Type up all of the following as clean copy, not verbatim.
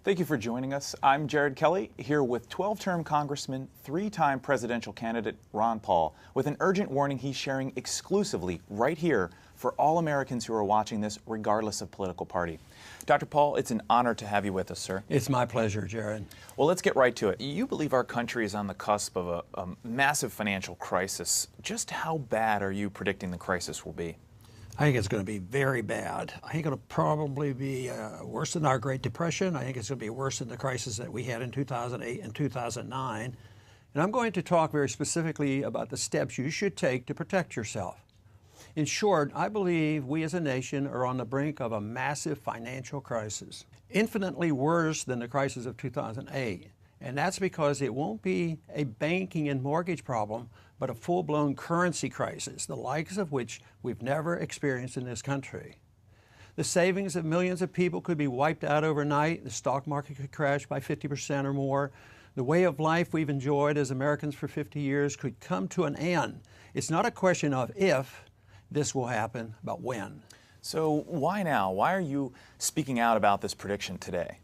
Thank you for joining us. I'm Jared Kelly, here with 12-term Congressman, 3-time presidential candidate Ron Paul, with an urgent warning he's sharing exclusively right here for all Americans who are watching this, regardless of political party. Dr. Paul, it's an honor to have you with us, sir. It's my pleasure, Jared. Well, let's get right to it. You believe our country is on the cusp of a massive financial crisis. Just how bad are you predicting the crisis will be? I think it's going to be very bad. I think it'll probably be worse than our Great Depression. I think it's going to be worse than the crisis that we had in 2008 and 2009. And I'm going to talk very specifically about the steps you should take to protect yourself. In short, I believe we as a nation are on the brink of a massive financial crisis, infinitely worse than the crisis of 2008. And that's because it won't be a banking and mortgage problem, but a full-blown currency crisis, the likes of which we've never experienced in this country. The savings of millions of people could be wiped out overnight. The stock market could crash by 50% or more. The way of life we've enjoyed as Americans for 50 years could come to an end. It's not a question of if this will happen, but when. So why now? Why are you speaking out about this prediction today?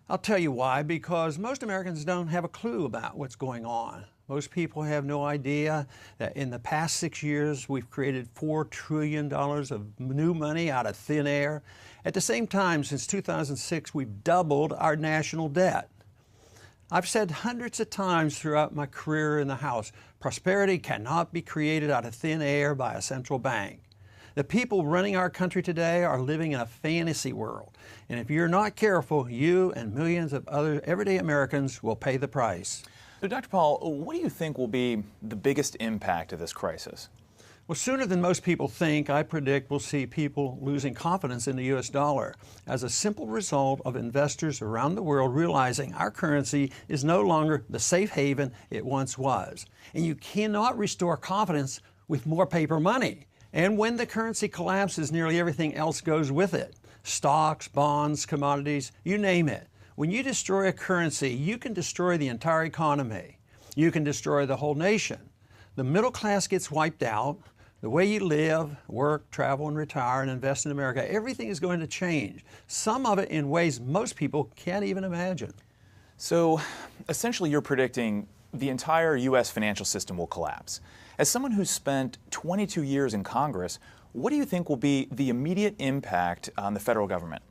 I'll tell you why, because most Americans don't have a clue about what's going on. Most people have no idea that in the past 6 years, we've created $4 trillion of new money out of thin air. At the same time, since 2006, we've doubled our national debt. I've said hundreds of times throughout my career in the House, prosperity cannot be created out of thin air by a central bank. The people running our country today are living in a fantasy world. And if you're not careful, you and millions of other everyday Americans will pay the price. So, Dr. Paul, what do you think will be the biggest impact of this crisis? Well, sooner than most people think, I predict we'll see people losing confidence in the U.S. dollar as a simple result of investors around the world realizing our currency is no longer the safe haven it once was. And you cannot restore confidence with more paper money. And when the currency collapses, nearly everything else goes with it. Stocks, bonds, commodities, you name it. When you destroy a currency, you can destroy the entire economy. You can destroy the whole nation. The middle class gets wiped out. The way you live, work, travel, and retire and invest in America, everything is going to change. Some of it in ways most people can't even imagine. So, essentially, you're predicting the entire U.S. financial system will collapse. As someone who's spent 22 years in Congress, what do you think will be the immediate impact on the federal government?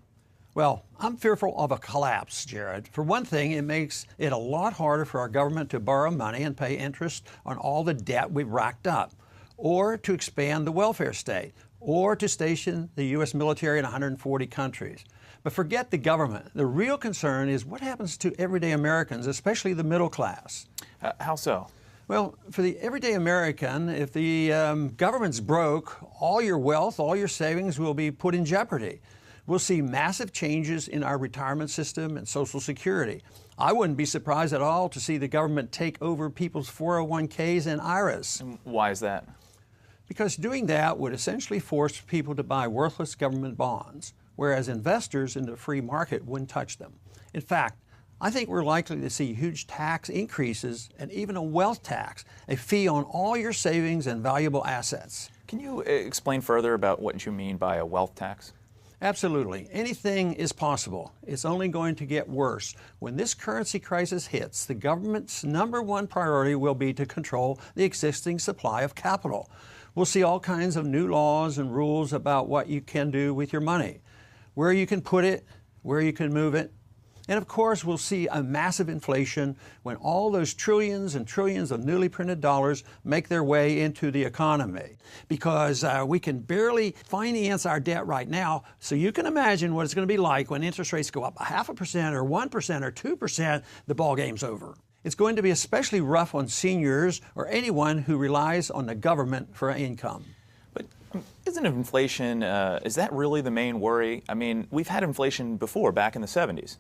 Well, I'm fearful of a collapse, Jared. For one thing, it makes it a lot harder for our government to borrow money and pay interest on all the debt we've racked up, or to expand the welfare state, or to station the U.S. military in 140 countries. But forget the government. The real concern is what happens to everyday Americans, especially the middle class. How so? Well, for the everyday American, if the government's broke, all your wealth, all your savings will be put in jeopardy. We'll see massive changes in our retirement system and Social Security. I wouldn't be surprised at all to see the government take over people's 401ks and IRAs. And why is that? Because doing that would essentially force people to buy worthless government bonds, whereas investors in the free market wouldn't touch them. In fact, I think we're likely to see huge tax increases and even a wealth tax, a fee on all your savings and valuable assets. Can you explain further about what you mean by a wealth tax? Absolutely. Anything is possible. It's only going to get worse. When this currency crisis hits, the government's #1 priority will be to control the existing supply of capital. We'll see all kinds of new laws and rules about what you can do with your money, where you can put it, where you can move it. And of course, we'll see a massive inflation when all those trillions and trillions of newly printed dollars make their way into the economy. Because we can barely finance our debt right now, so you can imagine what it's going to be like when interest rates go up 0.5% or 1% or 2%, the ball game's over. It's going to be especially rough on seniors or anyone who relies on the government for income. But isn't inflation, is that really the main worry? I mean, we've had inflation before, back in the 70s.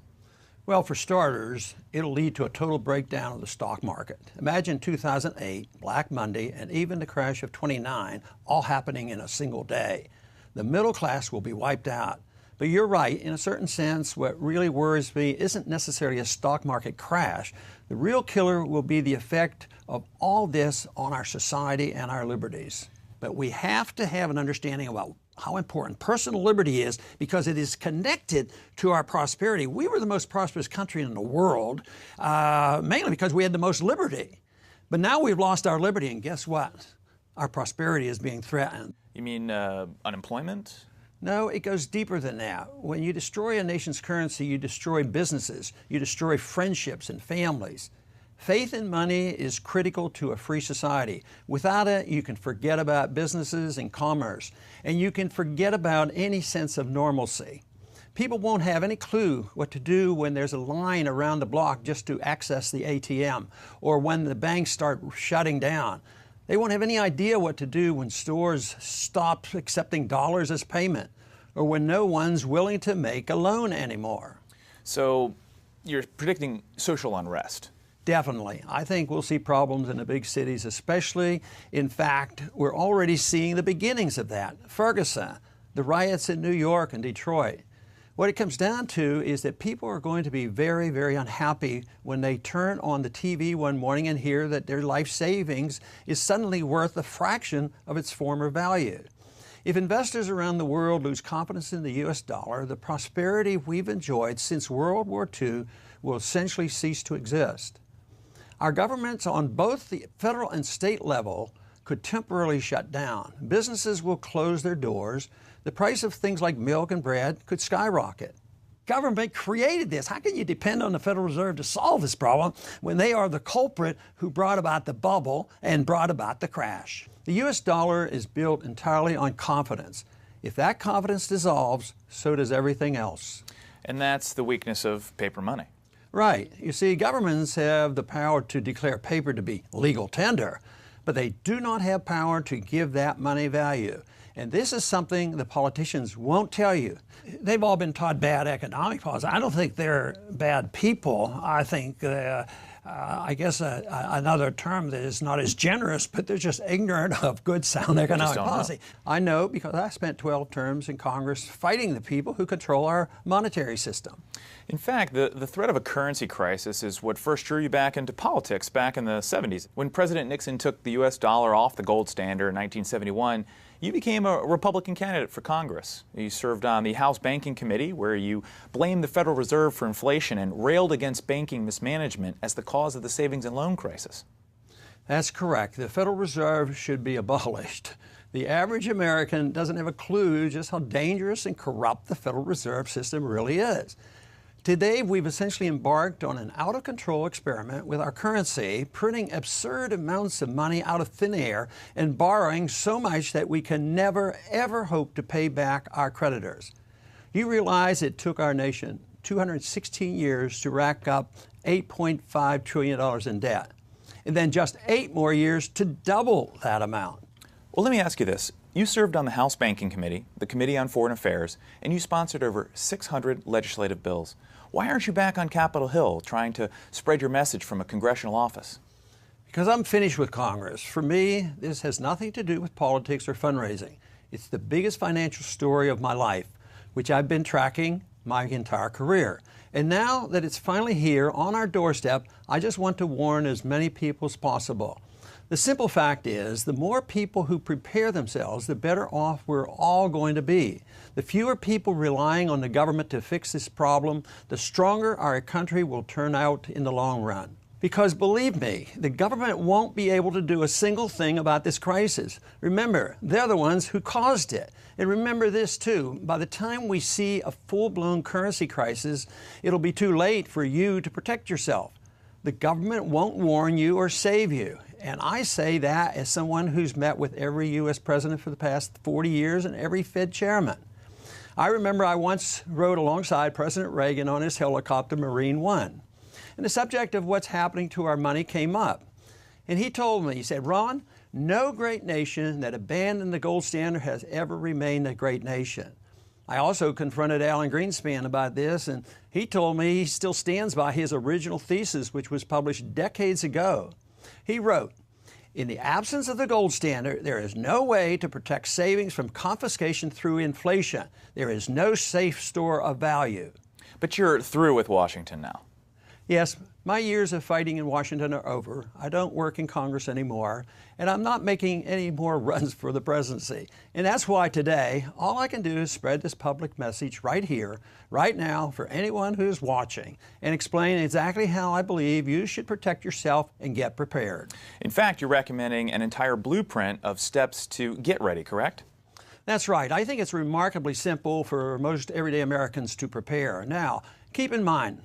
Well, for starters, it'll lead to a total breakdown of the stock market. Imagine 2008, Black Monday, and even the crash of '29 all happening in a single day. The middle class will be wiped out. But you're right, in a certain sense, what really worries me isn't necessarily a stock market crash. The real killer will be the effect of all this on our society and our liberties. But we have to have an understanding about how important personal liberty is because it is connected to our prosperity. We were the most prosperous country in the world, mainly because we had the most liberty. But now we've lost our liberty, and guess what? Our prosperity is being threatened. You mean unemployment? No, it goes deeper than that. When you destroy a nation's currency, you destroy businesses, you destroy friendships and families. Faith in money is critical to a free society. Without it, you can forget about businesses and commerce, and you can forget about any sense of normalcy. People won't have any clue what to do when there's a line around the block just to access the ATM, or when the banks start shutting down. They won't have any idea what to do when stores stop accepting dollars as payment, or when no one's willing to make a loan anymore. So you're predicting social unrest? Definitely. I think we'll see problems in the big cities especially. In fact, we're already seeing the beginnings of that. Ferguson, the riots in New York and Detroit. What it comes down to is that people are going to be very, very unhappy when they turn on the TV one morning and hear that their life savings is suddenly worth a fraction of its former value. If investors around the world lose confidence in the U.S. dollar, the prosperity we've enjoyed since World War II will essentially cease to exist. Our governments on both the federal and state level could temporarily shut down. Businesses will close their doors. The price of things like milk and bread could skyrocket. Government created this. How can you depend on the Federal Reserve to solve this problem when they are the culprit who brought about the bubble and brought about the crash? The U.S. dollar is built entirely on confidence. If that confidence dissolves, so does everything else. And that's the weakness of paper money. Right. You see, governments have the power to declare paper to be legal tender, but they do not have power to give that money value. And this is something the politicians won't tell you. They've all been taught bad economic policy. I don't think they're bad people. I think, I guess another term that is not as generous, but they're just ignorant of good, sound economic policy. I know because I spent 12 terms in Congress fighting the people who control our monetary system. In fact, the threat of a currency crisis is what first drew you back into politics back in the 70s. When President Nixon took the U.S. dollar off the gold standard in 1971, you became a Republican candidate for Congress. You served on the House Banking Committee, where you blamed the Federal Reserve for inflation and railed against banking mismanagement as the cause of the savings and loan crisis. That's correct. The Federal Reserve should be abolished. The average American doesn't have a clue just how dangerous and corrupt the Federal Reserve System really is. Today, we've essentially embarked on an out-of-control experiment with our currency, printing absurd amounts of money out of thin air and borrowing so much that we can never, ever hope to pay back our creditors. You realize it took our nation 216 years to rack up $8.5 trillion in debt, and then just 8 more years to double that amount. Well, let me ask you this. You served on the House Banking Committee, the Committee on Foreign Affairs, and you sponsored over 600 legislative bills. Why aren't you back on Capitol Hill trying to spread your message from a congressional office? Because I'm finished with Congress. For me, this has nothing to do with politics or fundraising. It's the biggest financial story of my life, which I've been tracking my entire career. And now that it's finally here on our doorstep, I just want to warn as many people as possible. The simple fact is, the more people who prepare themselves, the better off we're all going to be. The fewer people relying on the government to fix this problem, the stronger our country will turn out in the long run. Because believe me, the government won't be able to do a single thing about this crisis. Remember, they're the ones who caused it. And remember this too, by the time we see a full-blown currency crisis, it'll be too late for you to protect yourself. The government won't warn you or save you. And I say that as someone who's met with every U.S. president for the past 40 years and every Fed chairman. I remember I once rode alongside President Reagan on his helicopter Marine One. And the subject of what's happening to our money came up. And he told me, he said, "Ron, no great nation that abandoned the gold standard has ever remained a great nation." I also confronted Alan Greenspan about this, and he told me he still stands by his original thesis, which was published decades ago. He wrote, "In the absence of the gold standard, there is no way to protect savings from confiscation through inflation. There is no safe store of value." But you're through with Washington now. Yes, my years of fighting in Washington are over. I don't work in Congress anymore, and I'm not making any more runs for the presidency. And that's why today, all I can do is spread this public message right here, right now, for anyone who's watching, and explain exactly how I believe you should protect yourself and get prepared. In fact, you're recommending an entire blueprint of steps to get ready, correct? That's right. I think it's remarkably simple for most everyday Americans to prepare. Now, keep in mind,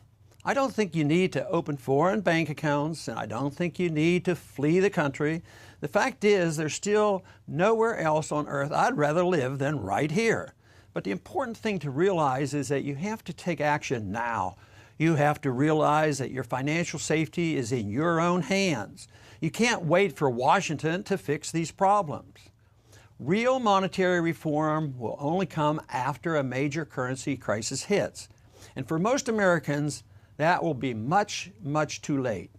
I don't think you need to open foreign bank accounts, and I don't think you need to flee the country. The fact is, there's still nowhere else on earth I'd rather live than right here. But the important thing to realize is that you have to take action now. You have to realize that your financial safety is in your own hands. You can't wait for Washington to fix these problems. Real monetary reform will only come after a major currency crisis hits. And for most Americans, that will be much, much too late.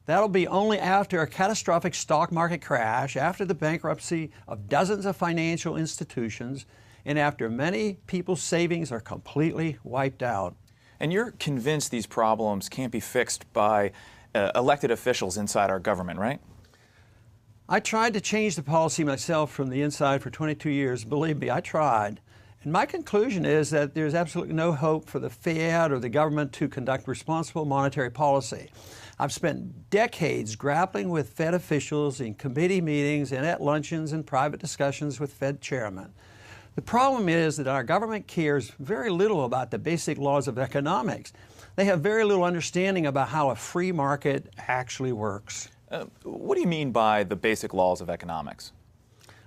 That'll be only after a catastrophic stock market crash, after the bankruptcy of dozens of financial institutions, and after many people's savings are completely wiped out. And you're convinced these problems can't be fixed by elected officials inside our government, right? I tried to change the policy myself from the inside for 22 years. Believe me, I tried. And my conclusion is that there's absolutely no hope for the Fed or the government to conduct responsible monetary policy. I've spent decades grappling with Fed officials in committee meetings and at luncheons and private discussions with Fed chairmen. The problem is that our government cares very little about the basic laws of economics. They have very little understanding about how a free market actually works. What do you mean by the basic laws of economics?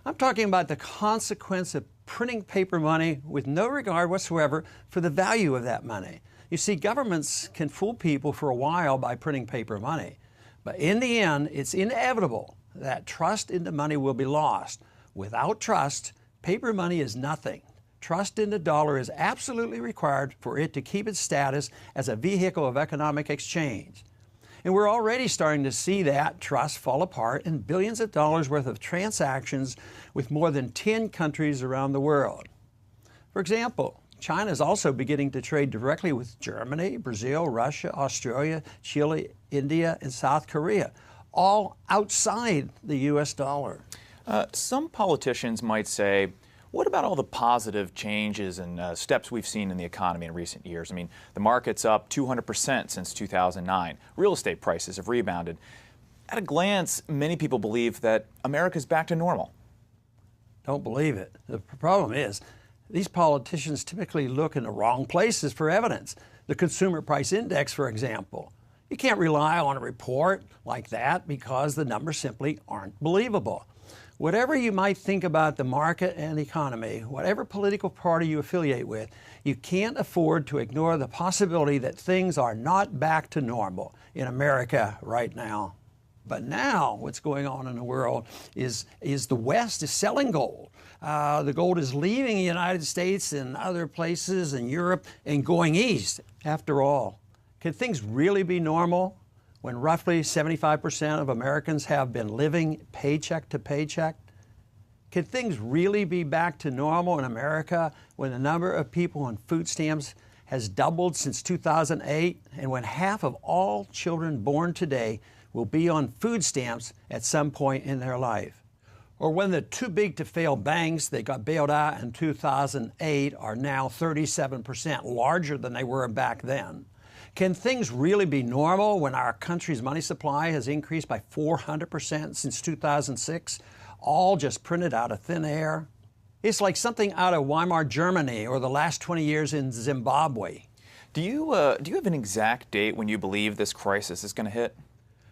I'm talking about the consequence of printing paper money with no regard whatsoever for the value of that money. You see, governments can fool people for a while by printing paper money, but in the end, it's inevitable that trust in the money will be lost. Without trust, paper money is nothing. Trust in the dollar is absolutely required for it to keep its status as a vehicle of economic exchange. And we're already starting to see that trust fall apart in billions of dollars worth of transactions with more than 10 countries around the world. For example, China is also beginning to trade directly with Germany, Brazil, Russia, Australia, Chile, India, and South Korea, all outside the U.S. dollar. Some politicians might say, what about all the positive changes and steps we've seen in the economy in recent years? I mean, the market's up 200% since 2009. Real estate prices have rebounded. At a glance, many people believe that America's back to normal. Don't believe it. The problem is, these politicians typically look in the wrong places for evidence. The Consumer Price Index, for example. You can't rely on a report like that because the numbers simply aren't believable. Whatever you might think about the market and economy, whatever political party you affiliate with, you can't afford to ignore the possibility that things are not back to normal in America right now. But now what's going on in the world is the West is selling gold. The gold is leaving the United States and other places in Europe and going east. After all, can things really be normal when roughly 75% of Americans have been living paycheck to paycheck? Can things really be back to normal in America when the number of people on food stamps has doubled since 2008 and when half of all children born today will be on food stamps at some point in their life? Or when the too big to fail banks that got bailed out in 2008 are now 37% larger than they were back then? Can things really be normal when our country's money supply has increased by 400% since 2006, all just printed out of thin air? It's like something out of Weimar Germany or the last 20 years in Zimbabwe. Do you have an exact date when you believe this crisis is going to hit?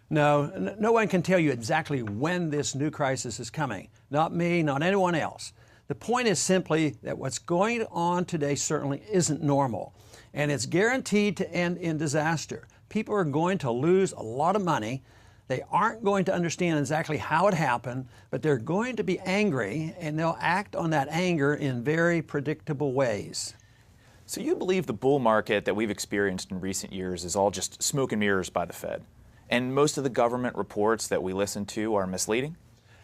No, no one can tell you exactly when this new crisis is coming. Not me, not anyone else. The point is simply that what's going on today certainly isn't normal, and it's guaranteed to end in disaster. People are going to lose a lot of money. They aren't going to understand exactly how it happened, but they're going to be angry, and they'll act on that anger in very predictable ways. So you believe the bull market that we've experienced in recent years is all just smoke and mirrors by the Fed? And most of the government reports that we listen to are misleading?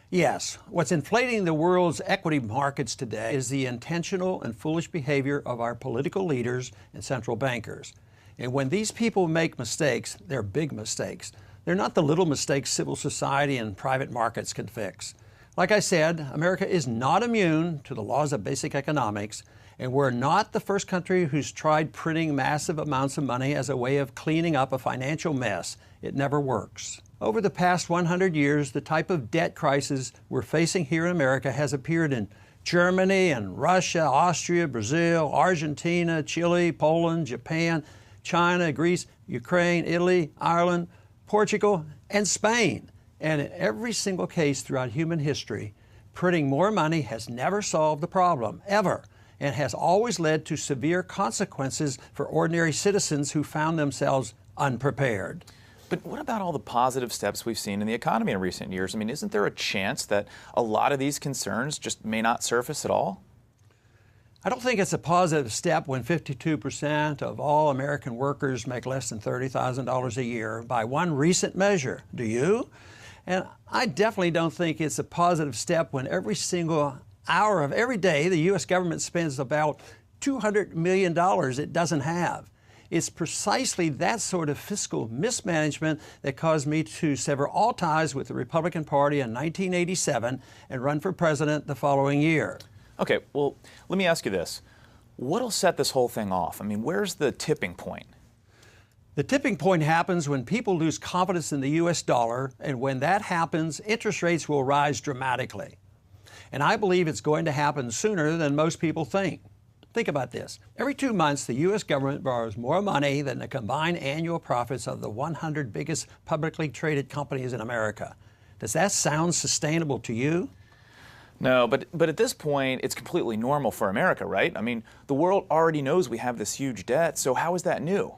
Yes. What's inflating the world's equity markets today is the intentional and foolish behavior of our political leaders and central bankers. And when these people make mistakes, they're big mistakes. They're not the little mistakes civil society and private markets can fix. Like I said, America is not immune to the laws of basic economics, and we're not the first country who's tried printing massive amounts of money as a way of cleaning up a financial mess. It never works. Over the past 100 years, the type of debt crisis we're facing here in America has appeared in Germany and Russia, Austria, Brazil, Argentina, Chile, Poland, Japan, China, Greece, Ukraine, Italy, Ireland, Portugal, and Spain. And in every single case throughout human history, printing more money has never solved the problem, ever, and has always led to severe consequences for ordinary citizens who found themselves unprepared. But what about all the positive steps we've seen in the economy in recent years? I mean, isn't there a chance that a lot of these concerns just may not surface at all? I don't think it's a positive step when 52% of all American workers make less than $30,000 a year by one recent measure. Do you? And I definitely don't think it's a positive step when every single hour of every day the U.S. government spends about $200 million it doesn't have. It's precisely that sort of fiscal mismanagement that caused me to sever all ties with the Republican Party in 1987 and run for president the following year. Okay, well, let me ask you this. What'll set this whole thing off? I mean, where's the tipping point? The tipping point happens when people lose confidence in the U.S. dollar, and when that happens, interest rates will rise dramatically. And I believe it's going to happen sooner than most people think. Think about this. Every 2 months, the U.S. government borrows more money than the combined annual profits of the 100 biggest publicly traded companies in America. Does that sound sustainable to you? No, but at this point, it's completely normal for America, right? I mean, the world already knows we have this huge debt, so how is that new?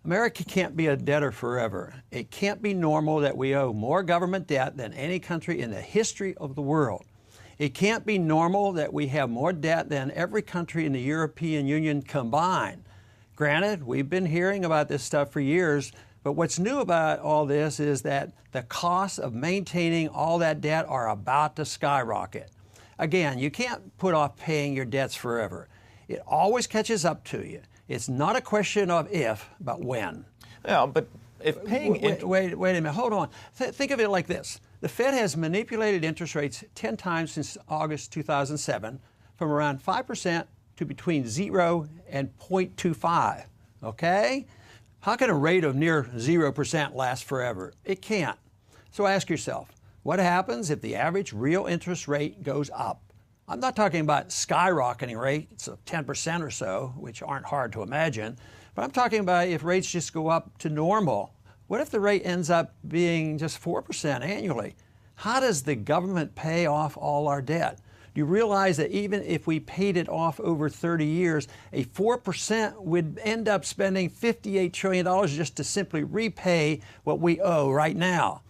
America can't be a debtor forever. It can't be normal that we owe more government debt than any country in the history of the world. It can't be normal that we have more debt than every country in the European Union combined. Granted, we've been hearing about this stuff for years, but what's new about all this is that the costs of maintaining all that debt are about to skyrocket. Again, you can't put off paying your debts forever. It always catches up to you. It's not a question of if, but when. Yeah, but if paying... Wait a minute, hold on. Think of it like this. The Fed has manipulated interest rates 10 times since August 2007, from around 5% to between 0 and 0.25, okay? How can a rate of near 0% last forever? It can't. So ask yourself, what happens if the average real interest rate goes up? I'm not talking about skyrocketing rates of 10% or so, which aren't hard to imagine, but I'm talking about if rates just go up to normal. What if the rate ends up being just 4% annually? How does the government pay off all our debt? Do you realize that even if we paid it off over 30 years, a 4% would end up spending $58 trillion just to simply repay what we owe right now?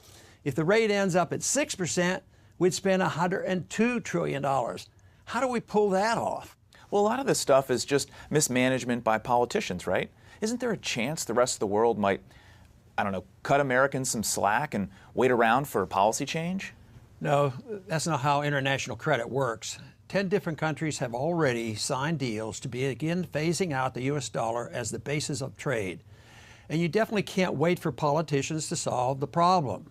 If the rate ends up at 6%, we'd spend $102 trillion. How do we pull that off? Well, a lot of this stuff is just mismanagement by politicians, right? Isn't there a chance the rest of the world might, I don't know, cut Americans some slack and wait around for policy change? No, that's not how international credit works. 10 different countries have already signed deals to begin phasing out the U.S. dollar as the basis of trade. And you definitely can't wait for politicians to solve the problem.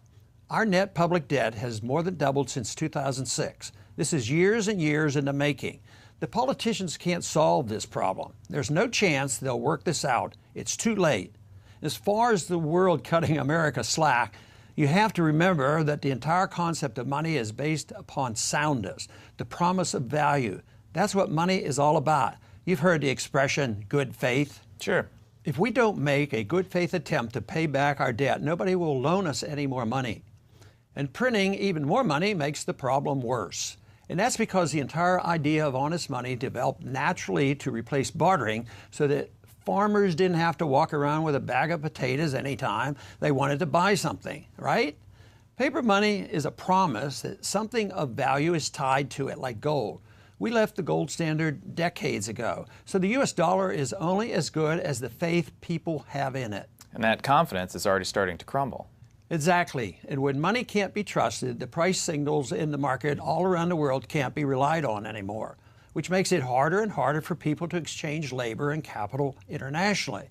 Our net public debt has more than doubled since 2006. This is years and years in the making. The politicians can't solve this problem. There's no chance they'll work this out. It's too late. As far as the world cutting America slack, you have to remember that the entire concept of money is based upon soundness, the promise of value. That's what money is all about. You've heard the expression, good faith. Sure. If we don't make a good faith attempt to pay back our debt, nobody will loan us any more money. And printing even more money makes the problem worse. And that's because the entire idea of honest money developed naturally to replace bartering so that farmers didn't have to walk around with a bag of potatoes anytime they wanted to buy something, right? Paper money is a promise that something of value is tied to it, like gold. We left the gold standard decades ago, so the U.S. dollar is only as good as the faith people have in it. And that confidence is already starting to crumble. Exactly. And when money can't be trusted, the price signals in the market all around the world can't be relied on anymore, which makes it harder and harder for people to exchange labor and capital internationally.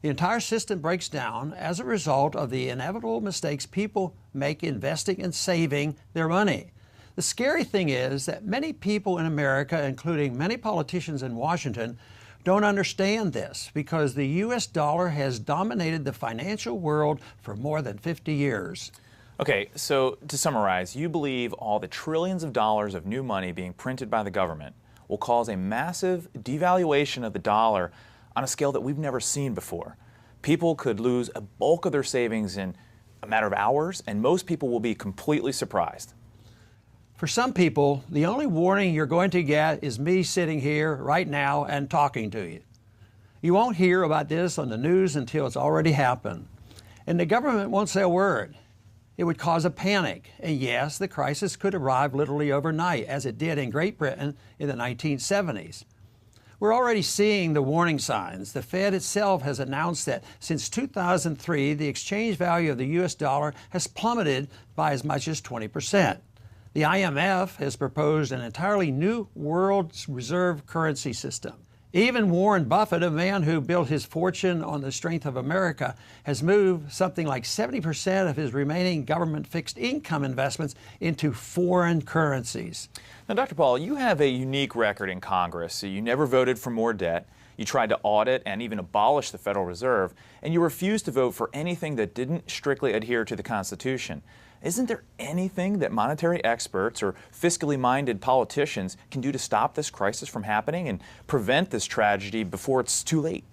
The entire system breaks down as a result of the inevitable mistakes people make investing and saving their money. The scary thing is that many people in America, including many politicians in Washington, don't understand this because the U.S. dollar has dominated the financial world for more than 50 years. Okay, so to summarize, you believe all the trillions of dollars of new money being printed by the government will cause a massive devaluation of the dollar on a scale that we've never seen before. People could lose a bulk of their savings in a matter of hours, and most people will be completely surprised. For some people, the only warning you're going to get is me sitting here right now and talking to you. You won't hear about this on the news until it's already happened. And the government won't say a word. It would cause a panic. And yes, the crisis could arrive literally overnight, as it did in Great Britain in the 1970s. We're already seeing the warning signs. The Fed itself has announced that since 2003, the exchange value of the U.S. dollar has plummeted by as much as 20%. The IMF has proposed an entirely new world reserve currency system. Even Warren Buffett, a man who built his fortune on the strength of America, has moved something like 70% of his remaining government fixed income investments into foreign currencies. Now, Dr. Paul, you have a unique record in Congress. You never voted for more debt. You tried to audit and even abolish the Federal Reserve, and you refused to vote for anything that didn't strictly adhere to the Constitution. Isn't there anything that monetary experts or fiscally minded politicians can do to stop this crisis from happening and prevent this tragedy before it's too late?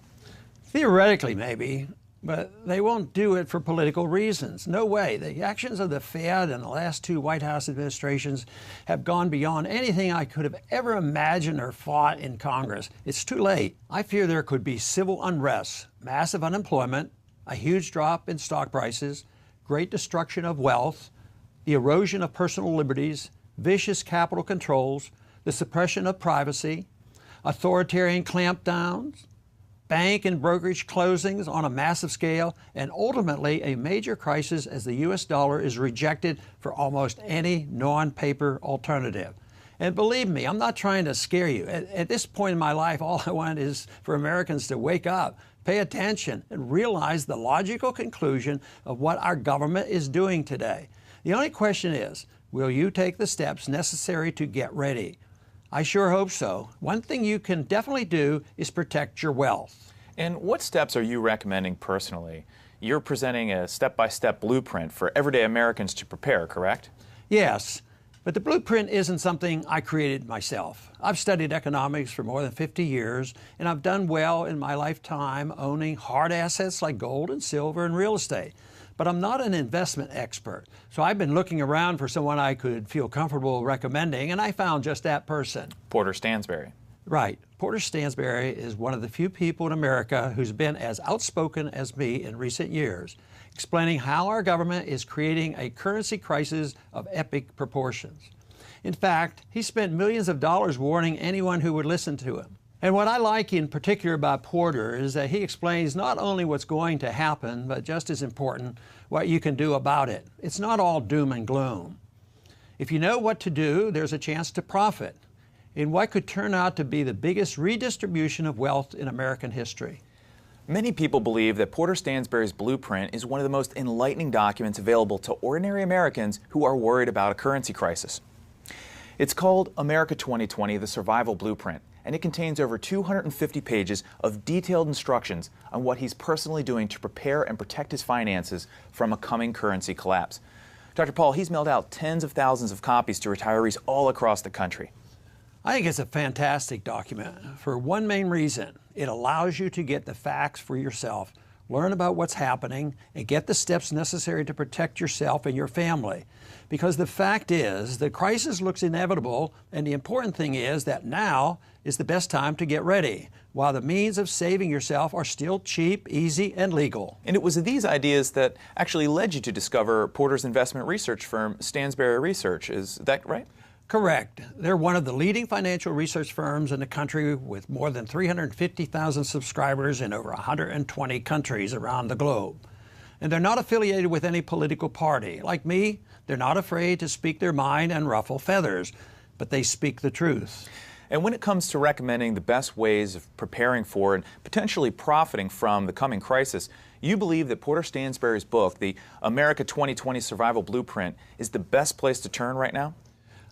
Theoretically, maybe, but they won't do it for political reasons. No way. The actions of the Fed and the last two White House administrations have gone beyond anything I could have ever imagined or fought in Congress. It's too late. I fear there could be civil unrest, massive unemployment, a huge drop in stock prices, great destruction of wealth, the erosion of personal liberties, vicious capital controls, the suppression of privacy, authoritarian clampdowns, bank and brokerage closings on a massive scale, and ultimately a major crisis as the U.S. dollar is rejected for almost any non-paper alternative. And believe me, I'm not trying to scare you. At this point in my life, all I want is for Americans to wake up, pay attention, and realize the logical conclusion of what our government is doing today. The only question is, will you take the steps necessary to get ready? I sure hope so. One thing you can definitely do is protect your wealth. And what steps are you recommending personally? You're presenting a step-by-step blueprint for everyday Americans to prepare, correct? Yes. But the blueprint isn't something I created myself. I've studied economics for more than 50 years, and I've done well in my lifetime owning hard assets like gold and silver and real estate. But I'm not an investment expert, so I've been looking around for someone I could feel comfortable recommending, and I found just that person. Porter Stansberry. Right. Porter Stansberry is one of the few people in America who's been as outspoken as me in recent years, explaining how our government is creating a currency crisis of epic proportions. In fact, he spent millions of dollars warning anyone who would listen to him. And what I like in particular about Porter is that he explains not only what's going to happen, but just as important, what you can do about it. It's not all doom and gloom. If you know what to do, there's a chance to profit in what could turn out to be the biggest redistribution of wealth in American history. Many people believe that Porter Stansberry's blueprint is one of the most enlightening documents available to ordinary Americans who are worried about a currency crisis. It's called America 2020, the Survival Blueprint, and it contains over 250 pages of detailed instructions on what he's personally doing to prepare and protect his finances from a coming currency collapse. Dr. Paul, he's mailed out tens of thousands of copies to retirees all across the country. I think it's a fantastic document for one main reason. It allows you to get the facts for yourself, learn about what's happening, and get the steps necessary to protect yourself and your family. Because the fact is, the crisis looks inevitable, and the important thing is that now is the best time to get ready, while the means of saving yourself are still cheap, easy, and legal. And it was these ideas that actually led you to discover Porter's investment research firm, Stansberry Research. Is that right? Correct. They're one of the leading financial research firms in the country with more than 350,000 subscribers in over 120 countries around the globe. And they're not affiliated with any political party. Like me, they're not afraid to speak their mind and ruffle feathers, but they speak the truth. And when it comes to recommending the best ways of preparing for and potentially profiting from the coming crisis, you believe that Porter Stansberry's book, The America 2020 Survival Blueprint, is the best place to turn right now?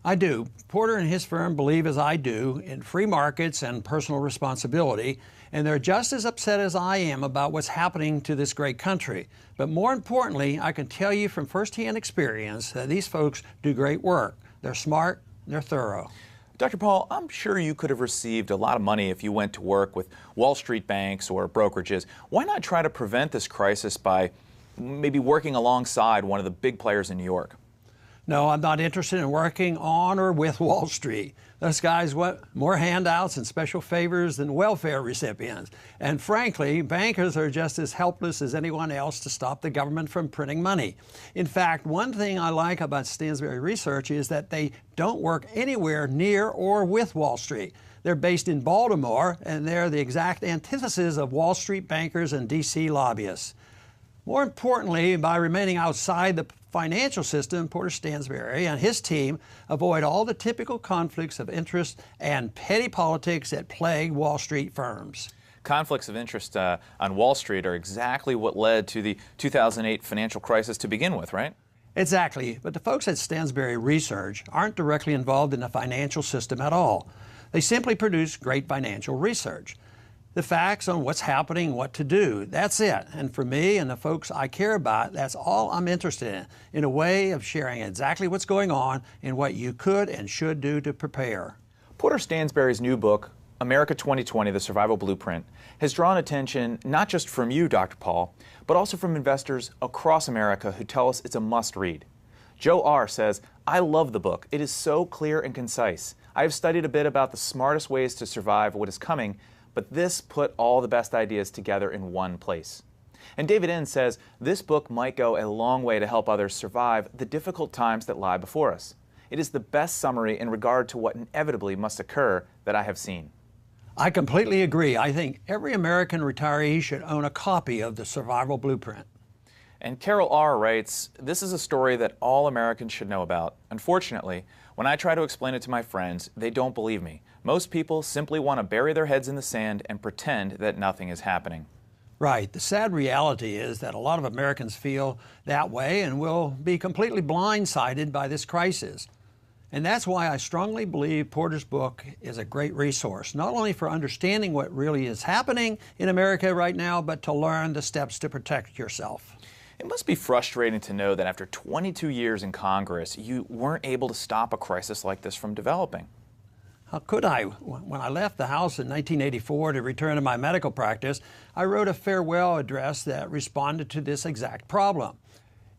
I do. Porter and his firm believe, as I do, in free markets and personal responsibility, and they're just as upset as I am about what's happening to this great country. But more importantly, I can tell you from firsthand experience that these folks do great work. They're smart, they're thorough. Dr. Paul, I'm sure you could have received a lot of money if you went to work with Wall Street banks or brokerages. Why not try to prevent this crisis by maybe working alongside one of the big players in New York? No, I'm not interested in working on or with Wall Street. Those guys want more handouts and special favors than welfare recipients. And frankly, bankers are just as helpless as anyone else to stop the government from printing money. In fact, one thing I like about Stansberry Research is that they don't work anywhere near or with Wall Street. They're based in Baltimore, and they're the exact antithesis of Wall Street bankers and D.C. lobbyists. More importantly, by remaining outside the financial system, Porter Stansberry and his team avoid all the typical conflicts of interest and petty politics that plague Wall Street firms. Conflicts of interest on Wall Street are exactly what led to the 2008 financial crisis to begin with, right? Exactly, but the folks at Stansberry Research aren't directly involved in the financial system at all. They simply produce great financial research. The facts on what's happening, what to do. That's it. And for me and the folks I care about, that's all I'm interested in a way of sharing exactly what's going on and what you could and should do to prepare. Porter Stansberry's new book, America 2020, The Survival Blueprint, has drawn attention not just from you, Dr. Paul, but also from investors across America who tell us it's a must-read. Joe R. says, "I love the book. It is so clear and concise. I have studied a bit about the smartest ways to survive what is coming, but this put all the best ideas together in one place." And David N. says, "This book might go a long way to help others survive the difficult times that lie before us. It is the best summary in regard to what inevitably must occur that I have seen." I completely agree. I think every American retiree should own a copy of the Survival Blueprint. And Carol R. writes, "This is a story that all Americans should know about. Unfortunately, when I try to explain it to my friends, they don't believe me. Most people simply want to bury their heads in the sand and pretend that nothing is happening." Right. The sad reality is that a lot of Americans feel that way and will be completely blindsided by this crisis. And that's why I strongly believe Porter's book is a great resource, not only for understanding what really is happening in America right now, but to learn the steps to protect yourself. It must be frustrating to know that after 22 years in Congress, you weren't able to stop a crisis like this from developing. How could I? When I left the House in 1984 to return to my medical practice, I wrote a farewell address that responded to this exact problem.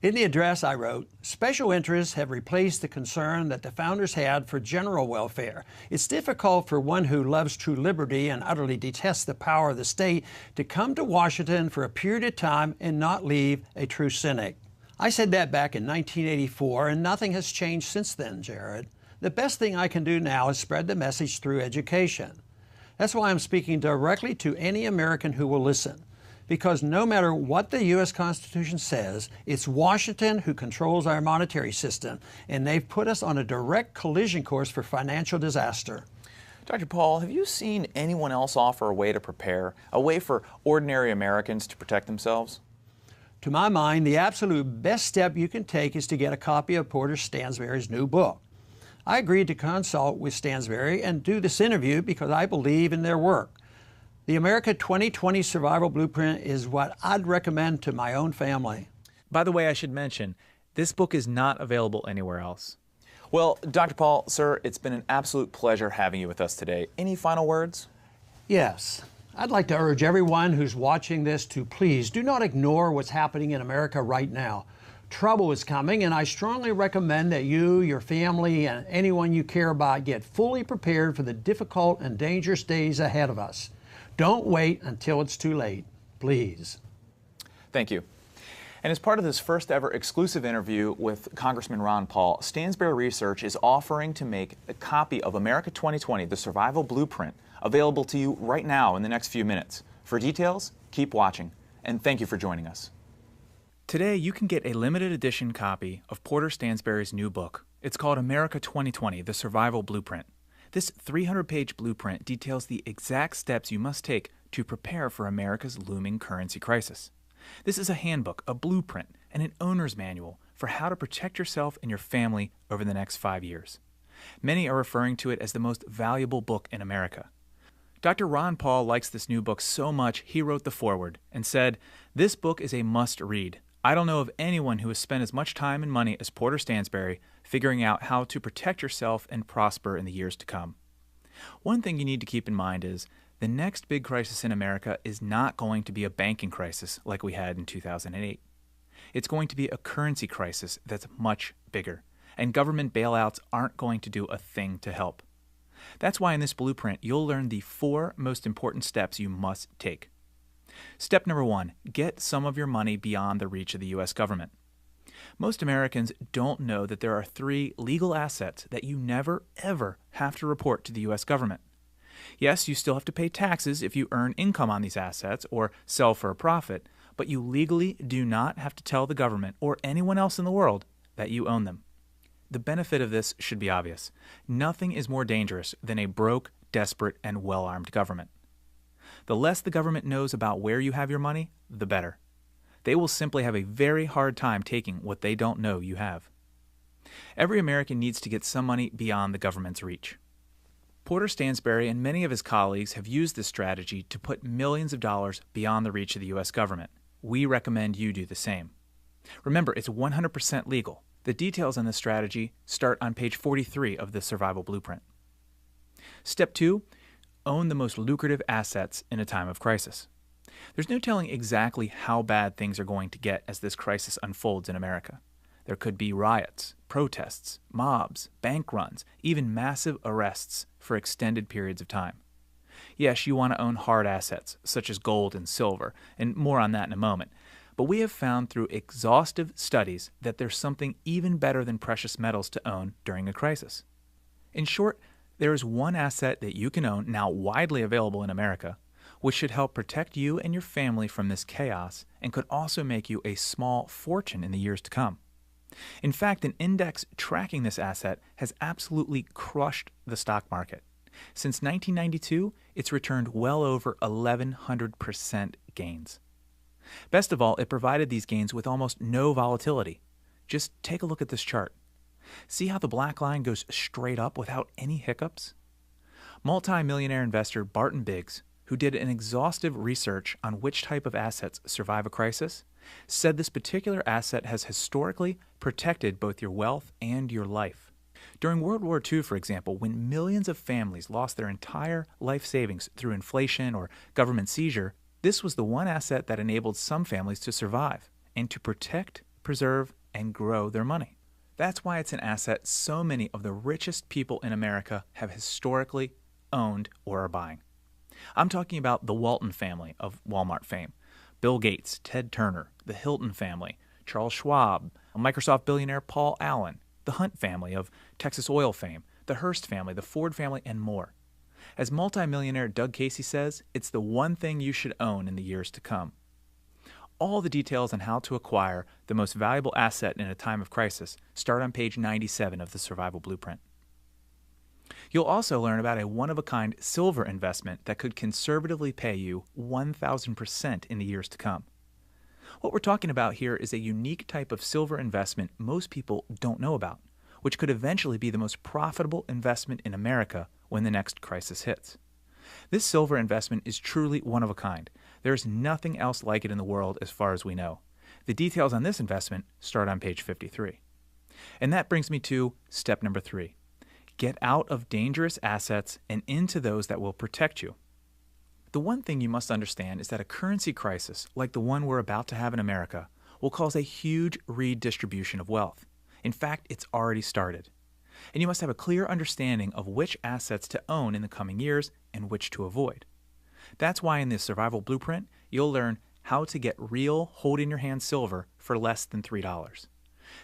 In the address, I wrote, "Special interests have replaced the concern that the founders had for general welfare. It's difficult for one who loves true liberty and utterly detests the power of the state to come to Washington for a period of time and not leave a true cynic." I said that back in 1984, and nothing has changed since then, Jared. The best thing I can do now is spread the message through education. That's why I'm speaking directly to any American who will listen. Because no matter what the U.S. Constitution says, it's Washington who controls our monetary system, and they've put us on a direct collision course for financial disaster. Dr. Paul, have you seen anyone else offer a way to prepare, a way for ordinary Americans to protect themselves? To my mind, the absolute best step you can take is to get a copy of Porter Stansberry's new book. I agreed to consult with Stansberry and do this interview because I believe in their work. The America 2020 Survival Blueprint is what I'd recommend to my own family. By the way, I should mention, this book is not available anywhere else. Well, Dr. Paul, sir, it's been an absolute pleasure having you with us today. Any final words? Yes. I'd like to urge everyone who's watching this to please do not ignore what's happening in America right now. Trouble is coming, and I strongly recommend that you, your family, and anyone you care about get fully prepared for the difficult and dangerous days ahead of us. Don't wait until it's too late, please. Thank you. And as part of this first ever exclusive interview with Congressman Ron Paul, Stansberry Research is offering to make a copy of America 2020, The Survival Blueprint, available to you right now in the next few minutes. For details, keep watching, and thank you for joining us. Today, you can get a limited edition copy of Porter Stansberry's new book. It's called America 2020, The Survival Blueprint. This 300-page blueprint details the exact steps you must take to prepare for America's looming currency crisis. This is a handbook, a blueprint, and an owner's manual for how to protect yourself and your family over the next 5 years. Many are referring to it as the most valuable book in America. Dr. Ron Paul likes this new book so much he wrote the foreword and said, "This book is a must-read. I don't know of anyone who has spent as much time and money as Porter Stansberry figuring out how to protect yourself and prosper in the years to come." One thing you need to keep in mind is the next big crisis in America is not going to be a banking crisis like we had in 2008. It's going to be a currency crisis that's much bigger, and government bailouts aren't going to do a thing to help. That's why in this blueprint, you'll learn the 4 most important steps you must take. Step number 1, get some of your money beyond the reach of the U.S. government. Most Americans don't know that there are 3 legal assets that you never, ever have to report to the U.S. government. Yes, you still have to pay taxes if you earn income on these assets or sell for a profit, but you legally do not have to tell the government or anyone else in the world that you own them. The benefit of this should be obvious. Nothing is more dangerous than a broke, desperate, and well-armed government. The less the government knows about where you have your money, the better. They will simply have a very hard time taking what they don't know you have. Every American needs to get some money beyond the government's reach. Porter Stansberry and many of his colleagues have used this strategy to put millions of dollars beyond the reach of the U.S. government. We recommend you do the same. Remember, it's 100% legal. The details on this strategy start on page 43 of the Survival Blueprint. Step 2, own the most lucrative assets in a time of crisis. There's no telling exactly how bad things are going to get as this crisis unfolds in America. There could be riots, protests, mobs, bank runs, even massive arrests for extended periods of time. Yes, you want to own hard assets, such as gold and silver, and more on that in a moment. But we have found through exhaustive studies that there's something even better than precious metals to own during a crisis. In short, there is one asset that you can own, now widely available in America, which should help protect you and your family from this chaos and could also make you a small fortune in the years to come. In fact, an index tracking this asset has absolutely crushed the stock market. Since 1992, it's returned well over 1,100% gains. Best of all, it provided these gains with almost no volatility. Just take a look at this chart. See how the black line goes straight up without any hiccups? Multi-millionaire investor Barton Biggs, who did an exhaustive research on which type of assets survive a crisis, said this particular asset has historically protected both your wealth and your life. During World War II, for example, when millions of families lost their entire life savings through inflation or government seizure, this was the one asset that enabled some families to survive and to protect, preserve, and grow their money. That's why it's an asset so many of the richest people in America have historically owned or are buying. I'm talking about the Walton family of Walmart fame, Bill Gates, Ted Turner, the Hilton family, Charles Schwab, Microsoft billionaire Paul Allen, the Hunt family of Texas oil fame, the Hearst family, the Ford family, and more. As multimillionaire Doug Casey says, it's the one thing you should own in the years to come. All the details on how to acquire the most valuable asset in a time of crisis start on page 97 of the Survival Blueprint. You'll also learn about a one-of-a-kind silver investment that could conservatively pay you 1,000% in the years to come. What we're talking about here is a unique type of silver investment most people don't know about, which could eventually be the most profitable investment in America when the next crisis hits. This silver investment is truly one of a kind. There's nothing else like it in the world as far as we know. The details on this investment start on page 53. And that brings me to step number 3. Get out of dangerous assets and into those that will protect you. The one thing you must understand is that a currency crisis like the one we're about to have in America will cause a huge redistribution of wealth. In fact, it's already started. And you must have a clear understanding of which assets to own in the coming years and which to avoid. That's why in this Survival Blueprint, you'll learn how to get real hold-in-your-hand silver for less than $3.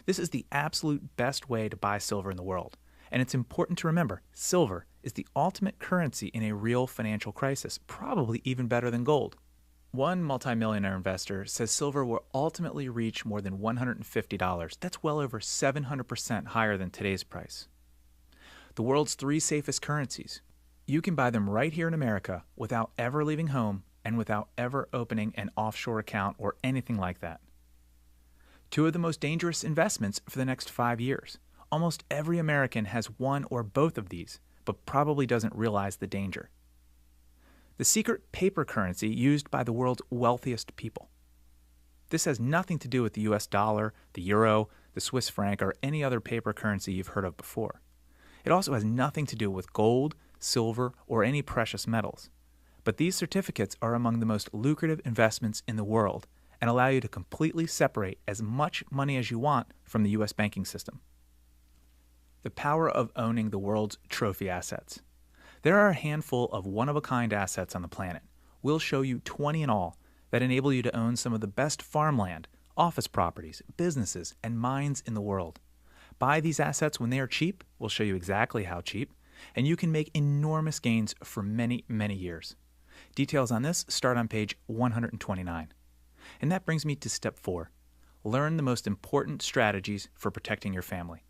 This is the absolute best way to buy silver in the world. And it's important to remember, silver is the ultimate currency in a real financial crisis, probably even better than gold. One multimillionaire investor says silver will ultimately reach more than $150. That's well over 700% higher than today's price. the world's 3 safest currencies. You can buy them right here in America without ever leaving home and without ever opening an offshore account or anything like that. 2 of the most dangerous investments for the next 5 years. Almost every American has one or both of these, but probably doesn't realize the danger. The secret paper currency used by the world's wealthiest people. This has nothing to do with the US dollar, the euro, the Swiss franc, or any other paper currency you've heard of before. It also has nothing to do with gold, silver, or any precious metals. But these certificates are among the most lucrative investments in the world and allow you to completely separate as much money as you want from the US banking system. The power of owning the world's trophy assets. There are a handful of one-of-a-kind assets on the planet. We'll show you 20 in all that enable you to own some of the best farmland, office properties, businesses, and mines in the world. Buy these assets when they are cheap. We'll show you exactly how cheap, and you can make enormous gains for many, many years. Details on this start on page 129. And that brings me to step 4. Learn the most important strategies for protecting your family.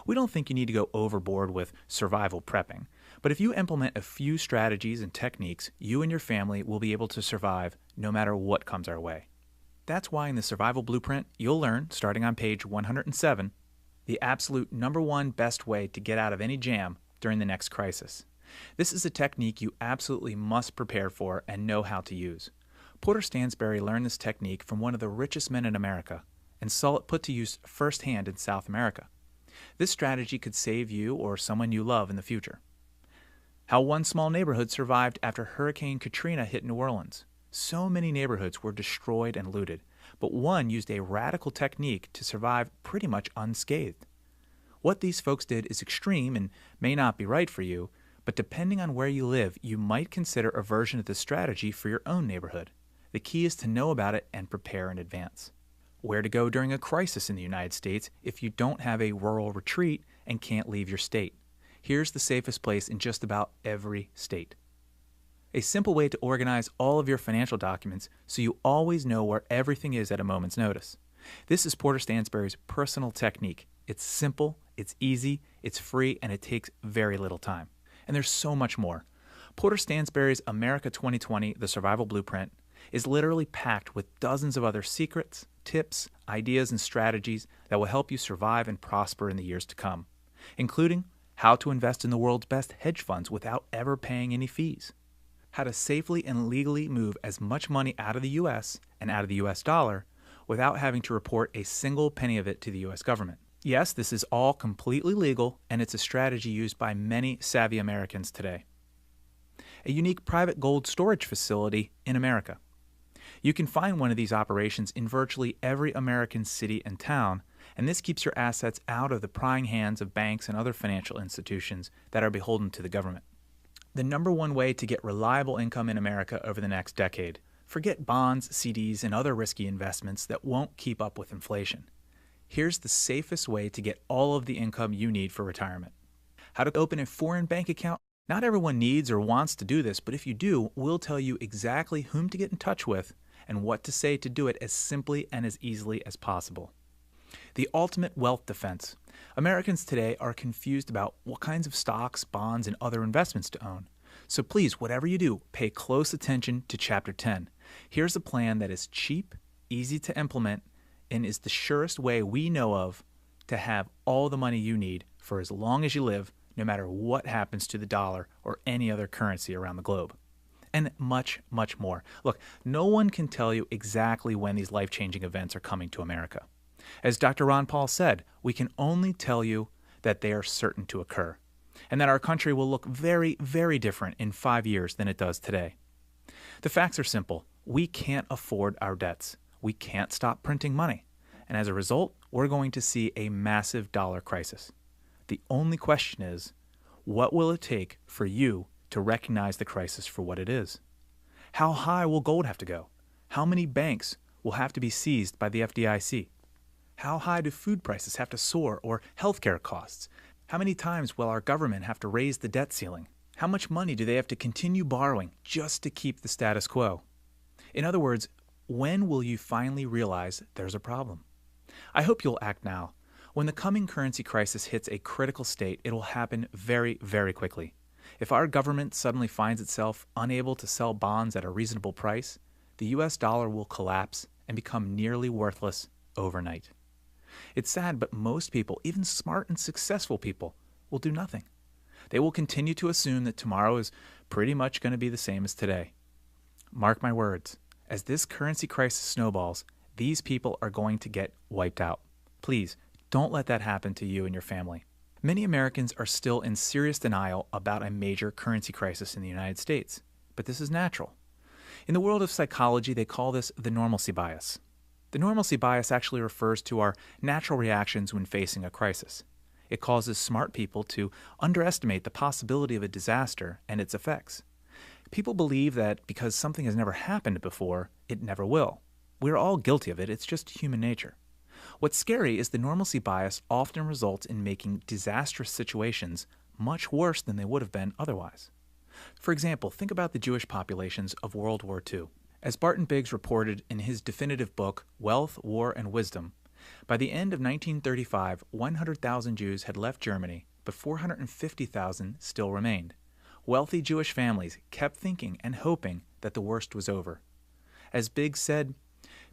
We don't think you need to go overboard with survival prepping, but if you implement a few strategies and techniques, you and your family will be able to survive no matter what comes our way. That's why in the Survival Blueprint, you'll learn, starting on page 107, the absolute #1 best way to get out of any jam during the next crisis. This is a technique you absolutely must prepare for and know how to use. Porter Stansberry learned this technique from one of the richest men in America and saw it put to use firsthand in South America. This strategy could save you or someone you love in the future. How one small neighborhood survived after Hurricane Katrina hit New Orleans. So many neighborhoods were destroyed and looted, but one used a radical technique to survive pretty much unscathed. What these folks did is extreme and may not be right for you, but depending on where you live, you might consider a version of this strategy for your own neighborhood. The key is to know about it and prepare in advance. Where to go during a crisis in the United States if you don't have a rural retreat and can't leave your state. Here's the safest place in just about every state. A simple way to organize all of your financial documents so you always know where everything is at a moment's notice. This is Porter Stansberry's personal technique. It's simple, it's easy, it's free, and it takes very little time. And there's so much more. Porter Stansberry's America 2020, The Survival Blueprint, is literally packed with dozens of other secrets, tips, ideas, and strategies that will help you survive and prosper in the years to come, including how to invest in the world's best hedge funds without ever paying any fees, how to safely and legally move as much money out of the U.S. and out of the U.S. dollar without having to report a single penny of it to the U.S. government. Yes, this is all completely legal, and it's a strategy used by many savvy Americans today. A unique private gold storage facility in America. You can find one of these operations in virtually every American city and town, and this keeps your assets out of the prying hands of banks and other financial institutions that are beholden to the government. The #1 way to get reliable income in America over the next decade. Forget bonds, CDs, and other risky investments that won't keep up with inflation. Here's the safest way to get all of the income you need for retirement. How to open a foreign bank account. Not everyone needs or wants to do this, but if you do, we'll tell you exactly whom to get in touch with and what to say to do it as simply and as easily as possible. The ultimate wealth defense. Americans today are confused about what kinds of stocks, bonds, and other investments to own. So please, whatever you do, pay close attention to Chapter 10. Here's a plan that is cheap, easy to implement, and is the surest way we know of to have all the money you need for as long as you live, no matter what happens to the dollar or any other currency around the globe. And much, much more. Look, no one can tell you exactly when these life-changing events are coming to America. As Dr. Ron Paul said, we can only tell you that they are certain to occur, and that our country will look very, very different in 5 years than it does today. The facts are simple. We can't afford our debts. We can't stop printing money. And as a result, we're going to see a massive dollar crisis. The only question is, what will it take for you to recognize the crisis for what it is? How high will gold have to go? How many banks will have to be seized by the FDIC? How high do food prices have to soar, or healthcare costs? How many times will our government have to raise the debt ceiling? How much money do they have to continue borrowing just to keep the status quo? In other words, when will you finally realize there's a problem? I hope you'll act now. When the coming currency crisis hits a critical state, it will happen very, very quickly. If our government suddenly finds itself unable to sell bonds at a reasonable price, the US dollar will collapse and become nearly worthless overnight. It's sad, but most people, even smart and successful people, will do nothing. They will continue to assume that tomorrow is pretty much going to be the same as today. Mark my words, as this currency crisis snowballs, these people are going to get wiped out. Please, don't let that happen to you and your family. Many Americans are still in serious denial about a major currency crisis in the United States, but this is natural. In the world of psychology, they call this the normalcy bias. The normalcy bias actually refers to our natural reactions when facing a crisis. It causes smart people to underestimate the possibility of a disaster and its effects. People believe that because something has never happened before, it never will. We're all guilty of it, it's just human nature. What's scary is the normalcy bias often results in making disastrous situations much worse than they would have been otherwise. For example, think about the Jewish populations of World War II. As Barton Biggs reported in his definitive book, Wealth, War, and Wisdom, by the end of 1935, 100,000 Jews had left Germany, but 450,000 still remained. Wealthy Jewish families kept thinking and hoping that the worst was over. As Biggs said,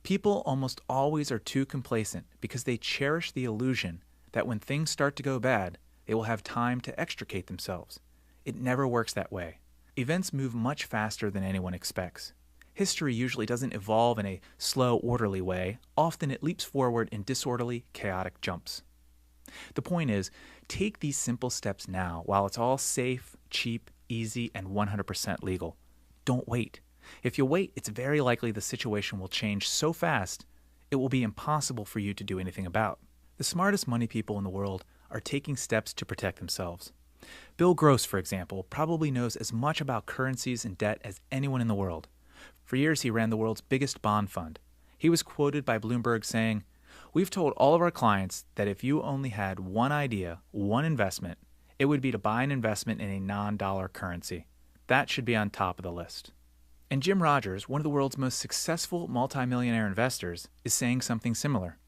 people almost always are too complacent because they cherish the illusion that when things start to go bad, they will have time to extricate themselves. It never works that way. Events move much faster than anyone expects. History usually doesn't evolve in a slow, orderly way. Often it leaps forward in disorderly, chaotic jumps. The point is, take these simple steps now while it's all safe, cheap, easy, and 100% legal. Don't wait. If you wait, it's very likely the situation will change so fast, it will be impossible for you to do anything about. The smartest money people in the world are taking steps to protect themselves. Bill Gross, for example, probably knows as much about currencies and debt as anyone in the world. For years, he ran the world's biggest bond fund. He was quoted by Bloomberg saying, "We've told all of our clients that if you only had one idea, one investment, it would be to buy an investment in a non-dollar currency. That should be on top of the list." And Jim Rogers, one of the world's most successful multimillionaire investors, is saying something similar.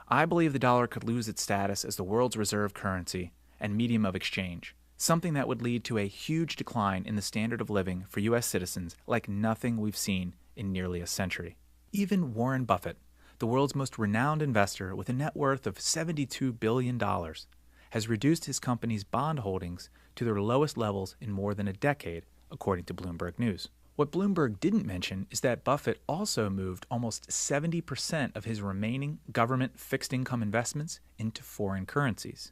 "I believe the dollar could lose its status as the world's reserve currency and medium of exchange, something that would lead to a huge decline in the standard of living for U.S. citizens like nothing we've seen in nearly a century." Even Warren Buffett, the world's most renowned investor with a net worth of $72 billion, has reduced his company's bond holdings to their lowest levels in more than a decade, according to Bloomberg News. What Bloomberg didn't mention is that Buffett also moved almost 70% of his remaining government fixed income investments into foreign currencies.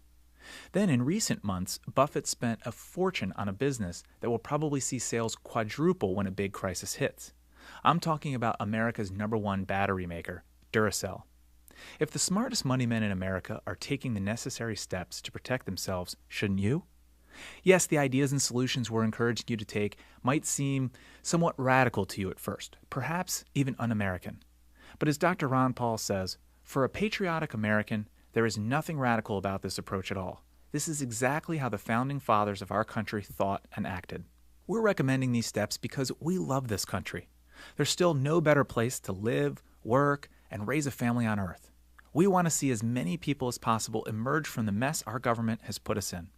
Then in recent months, Buffett spent a fortune on a business that will probably see sales quadruple when a big crisis hits. I'm talking about America's #1 battery maker, Duracell. If the smartest money men in America are taking the necessary steps to protect themselves, shouldn't you? Yes, the ideas and solutions we're encouraging you to take might seem somewhat radical to you at first, perhaps even un-American. But as Dr. Ron Paul says, for a patriotic American, there is nothing radical about this approach at all. This is exactly how the founding fathers of our country thought and acted. We're recommending these steps because we love this country. There's still no better place to live, work, and raise a family on earth. We want to see as many people as possible emerge from the mess our government has put us in.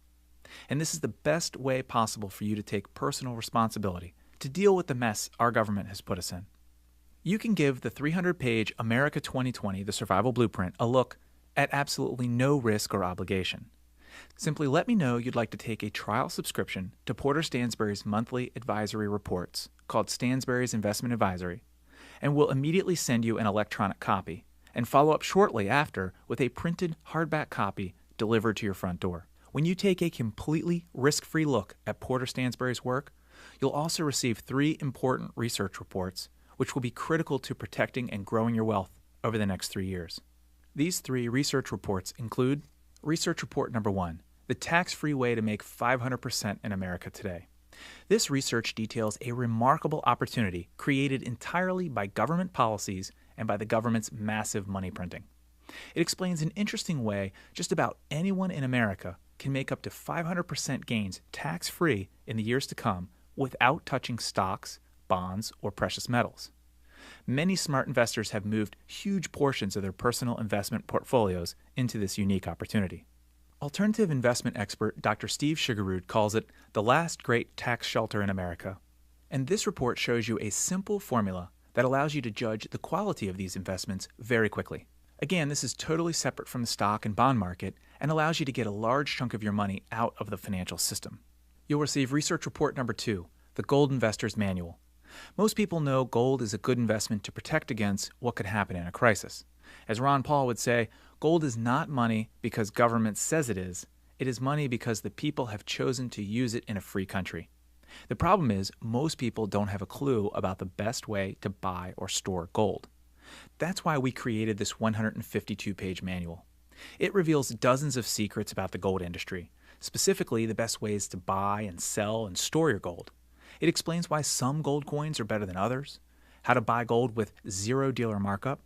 And this is the best way possible for you to take personal responsibility to deal with the mess our government has put us in. You can give the 300-page America 2020, The Survival Blueprint, a look at absolutely no risk or obligation. Simply let me know you'd like to take a trial subscription to Porter Stansberry's monthly advisory reports called Stansberry's Investment Advisory, and we'll immediately send you an electronic copy and follow up shortly after with a printed hardback copy delivered to your front door. When you take a completely risk-free look at Porter Stansberry's work, you'll also receive 3 important research reports, which will be critical to protecting and growing your wealth over the next 3 years. These 3 research reports include Research Report Number 1, the tax-free way to make 500% in America today. This research details a remarkable opportunity created entirely by government policies and by the government's massive money printing. It explains in an interesting way just about anyone in America can make up to 500% gains tax-free in the years to come without touching stocks, bonds, or precious metals. Many smart investors have moved huge portions of their personal investment portfolios into this unique opportunity. Alternative investment expert Dr. Steve Sugarrood calls it the last great tax shelter in America. And this report shows you a simple formula that allows you to judge the quality of these investments very quickly. Again, this is totally separate from the stock and bond market and allows you to get a large chunk of your money out of the financial system. You'll receive research report number 2, the Gold Investor's Manual. Most people know gold is a good investment to protect against what could happen in a crisis. As Ron Paul would say, gold is not money because government says it is money because the people have chosen to use it in a free country. The problem is most people don't have a clue about the best way to buy or store gold. That's why we created this 152-page manual. It reveals dozens of secrets about the gold industry, specifically the best ways to buy and sell and store your gold. It explains why some gold coins are better than others, how to buy gold with zero dealer markup,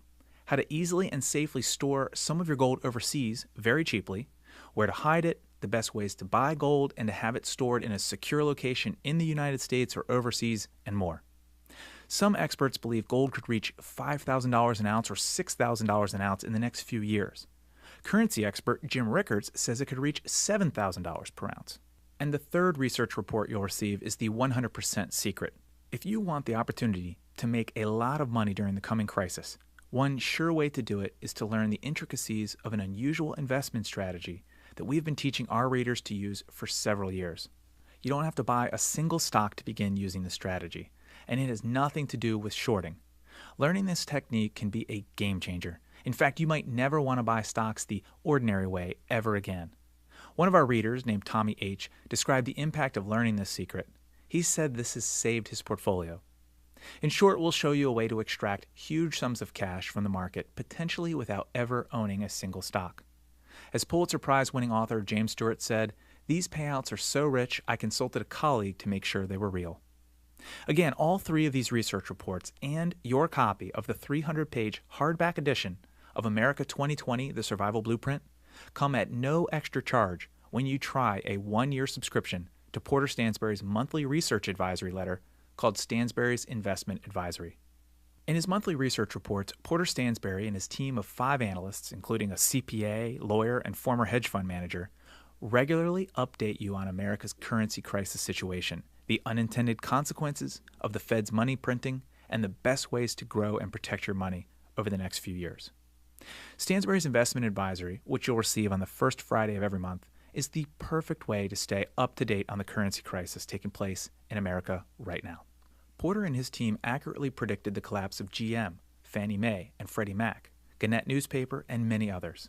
how to easily and safely store some of your gold overseas very cheaply, where to hide it, the best ways to buy gold and to have it stored in a secure location in the United States or overseas, and more. Some experts believe gold could reach $5,000 an ounce or $6,000 an ounce in the next few years. Currency expert Jim Rickards says it could reach $7,000 per ounce. And the third research report you'll receive is the 100% secret. If you want the opportunity to make a lot of money during the coming crisis, one sure way to do it is to learn the intricacies of an unusual investment strategy that we've been teaching our readers to use for several years. You don't have to buy a single stock to begin using the strategy, and it has nothing to do with shorting. Learning this technique can be a game changer. In fact, you might never want to buy stocks the ordinary way ever again. One of our readers, named Tommy H., described the impact of learning this secret. He said this has saved his portfolio. In short, we'll show you a way to extract huge sums of cash from the market, potentially without ever owning a single stock. As Pulitzer Prize-winning author James Stewart said, "These payouts are so rich, I consulted a colleague to make sure they were real." Again, all 3 of these research reports and your copy of the 300-page hardback edition of America 2020, The Survival Blueprint, come at no extra charge when you try a 1-year subscription to Porter Stansberry's monthly research advisory letter called Stansberry's Investment Advisory. In his monthly research reports, Porter Stansberry and his team of 5 analysts, including a CPA, lawyer, and former hedge fund manager, regularly update you on America's currency crisis situation, the unintended consequences of the Fed's money printing, and the best ways to grow and protect your money over the next few years. Stansberry's Investment Advisory, which you'll receive on the first Friday of every month, is the perfect way to stay up to date on the currency crisis taking place in America right now. Porter and his team accurately predicted the collapse of GM, Fannie Mae, and Freddie Mac, Gannett Newspaper, and many others.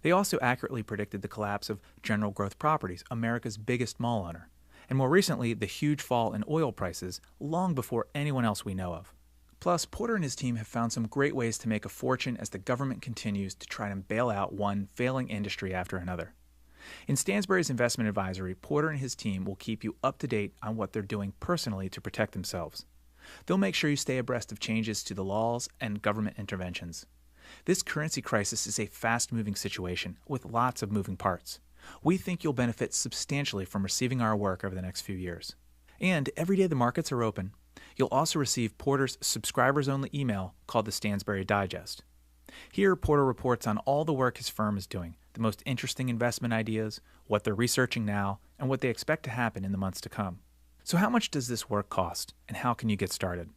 They also accurately predicted the collapse of General Growth Properties, America's biggest mall owner, and more recently, the huge fall in oil prices long before anyone else we know of. Plus, Porter and his team have found some great ways to make a fortune as the government continues to try to bail out one failing industry after another. In Stansberry's Investment Advisory, Porter and his team will keep you up to date on what they're doing personally to protect themselves. They'll make sure you stay abreast of changes to the laws and government interventions. This currency crisis is a fast-moving situation with lots of moving parts. We think you'll benefit substantially from receiving our work over the next few years. And every day the markets are open, you'll also receive Porter's subscribers-only email called the Stansberry Digest. Here, Porter reports on all the work his firm is doing, the most interesting investment ideas, what they're researching now, and what they expect to happen in the months to come. So how much does this work cost, and how can you get started?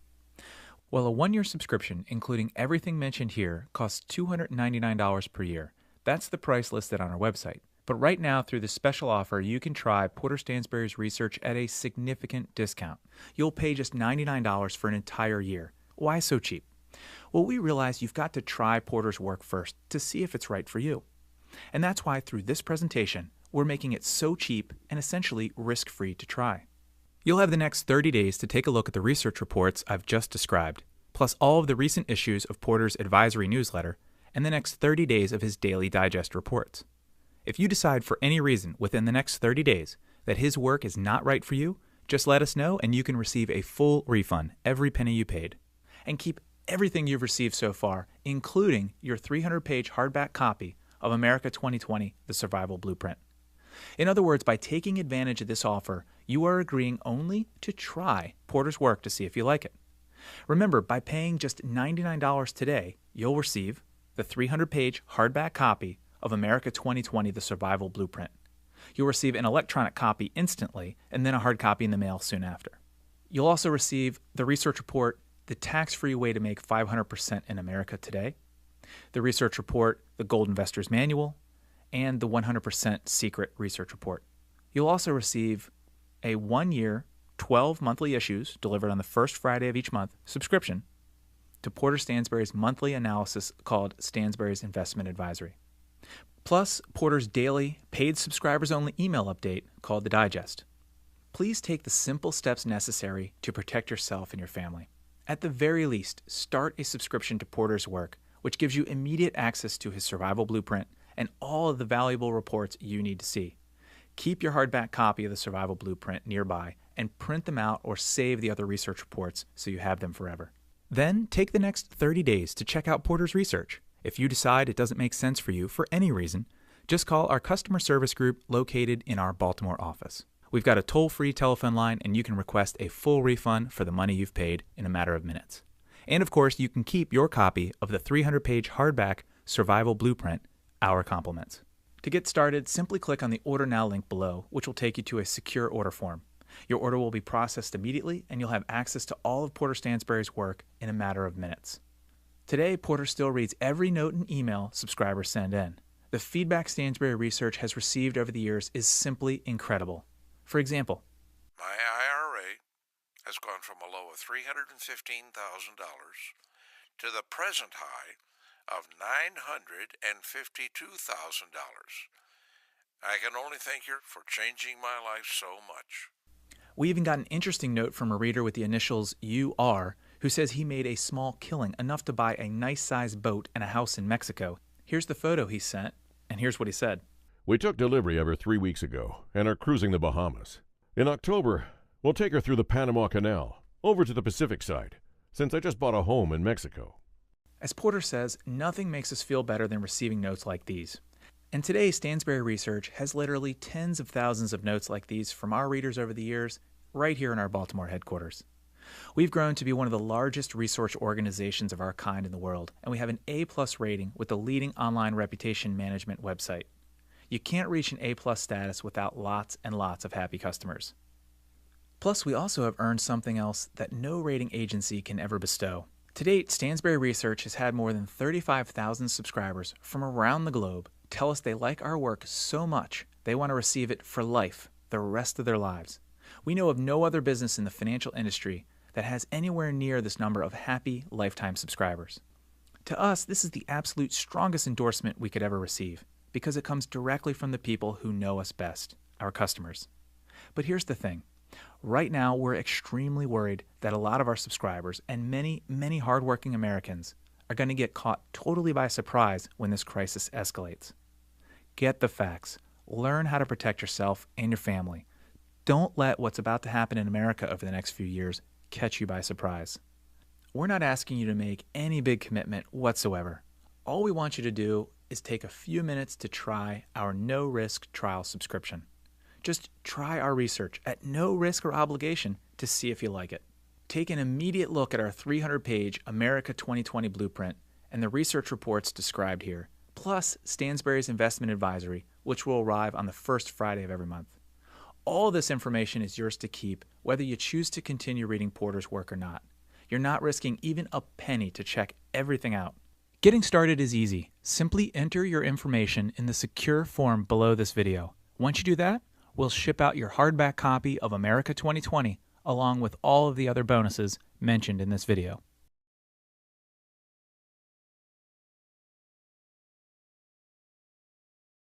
Well, a 1-year subscription, including everything mentioned here, costs $299 per year. That's the price listed on our website. But right now, through this special offer, you can try Porter Stansberry's research at a significant discount. You'll pay just $99 for an entire year. Why so cheap? Well, we realize you've got to try Porter's work first to see if it's right for you. And that's why through this presentation, we're making it so cheap and essentially risk-free to try. You'll have the next 30 days to take a look at the research reports I've just described, plus all of the recent issues of Porter's advisory newsletter, and the next 30 days of his daily digest reports. If you decide for any reason within the next 30 days that his work is not right for you, just let us know and you can receive a full refund, every penny you paid. And keep everything you've received so far, including your 300-page hardback copy of America 2020, The Survival Blueprint. In other words, by taking advantage of this offer, you are agreeing only to try Porter's work to see if you like it. Remember, by paying just $99 today, you'll receive the 300-page hardback copy of America 2020, The Survival Blueprint. You'll receive an electronic copy instantly and then a hard copy in the mail soon after. You'll also receive the research report, The Tax-Free Way to Make 500% in America Today, the research report, The Gold Investor's Manual, and the 100% Secret Research Report. You'll also receive a 1-year, 12 monthly issues delivered on the first Friday of each month subscription to Porter Stansberry's monthly analysis called Stansberry's Investment Advisory. Plus, Porter's daily, paid subscribers-only email update called The Digest. Please take the simple steps necessary to protect yourself and your family. At the very least, start a subscription to Porter's work, which gives you immediate access to his survival blueprint and all of the valuable reports you need to see. Keep your hardback copy of the survival blueprint nearby and print them out or save the other research reports so you have them forever. Then take the next 30 days to check out Porter's research. If you decide it doesn't make sense for you for any reason, just call our customer service group located in our Baltimore office. We've got a toll-free telephone line, and you can request a full refund for the money you've paid in a matter of minutes. And of course, you can keep your copy of the 300-page hardback survival blueprint, our compliments. To get started, simply click on the Order Now link below, which will take you to a secure order form. Your order will be processed immediately, and you'll have access to all of Porter Stansberry's work in a matter of minutes. Today, Porter still reads every note and email subscribers send in. The feedback Stansberry Research has received over the years is simply incredible. For example, my IRA has gone from a low of $315,000 to the present high of $952,000. I can only thank you for changing my life so much. We even got an interesting note from a reader with the initials UR who says he made a small killing, enough to buy a nice-sized boat and a house in Mexico. Here's the photo he sent, and here's what he said. We took delivery of her 3 weeks ago and are cruising the Bahamas. In October, we'll take her through the Panama Canal, over to the Pacific side, since I just bought a home in Mexico. As Porter says, nothing makes us feel better than receiving notes like these. And today, Stansberry Research has literally tens of thousands of notes like these from our readers over the years, right here in our Baltimore headquarters. We've grown to be one of the largest research organizations of our kind in the world, and we have an A+ rating with the leading online reputation management website. You can't reach an A+ status without lots and lots of happy customers. Plus, we also have earned something else that no rating agency can ever bestow. To date, Stansberry Research has had more than 35,000 subscribers from around the globe tell us they like our work so much they want to receive it for life, the rest of their lives. We know of no other business in the financial industry that has anywhere near this number of happy lifetime subscribers. To us, this is the absolute strongest endorsement we could ever receive, because it comes directly from the people who know us best, our customers. But here's the thing. Right now, we're extremely worried that a lot of our subscribers and many, many hardworking Americans are going to get caught totally by surprise when this crisis escalates. Get the facts. Learn how to protect yourself and your family. Don't let what's about to happen in America over the next few years catch you by surprise. We're not asking you to make any big commitment whatsoever. All we want you to do is take a few minutes to try our no-risk trial subscription. Just try our research at no risk or obligation to see if you like it. Take an immediate look at our 300-page America 2020 blueprint and the research reports described here, plus Stansberry's Investment Advisory, which will arrive on the first Friday of every month. All this information is yours to keep, whether you choose to continue reading Porter's work or not. You're not risking even a penny to check everything out. Getting started is easy. Simply enter your information in the secure form below this video. Once you do that, we'll ship out your hardback copy of America 2020 along with all of the other bonuses mentioned in this video.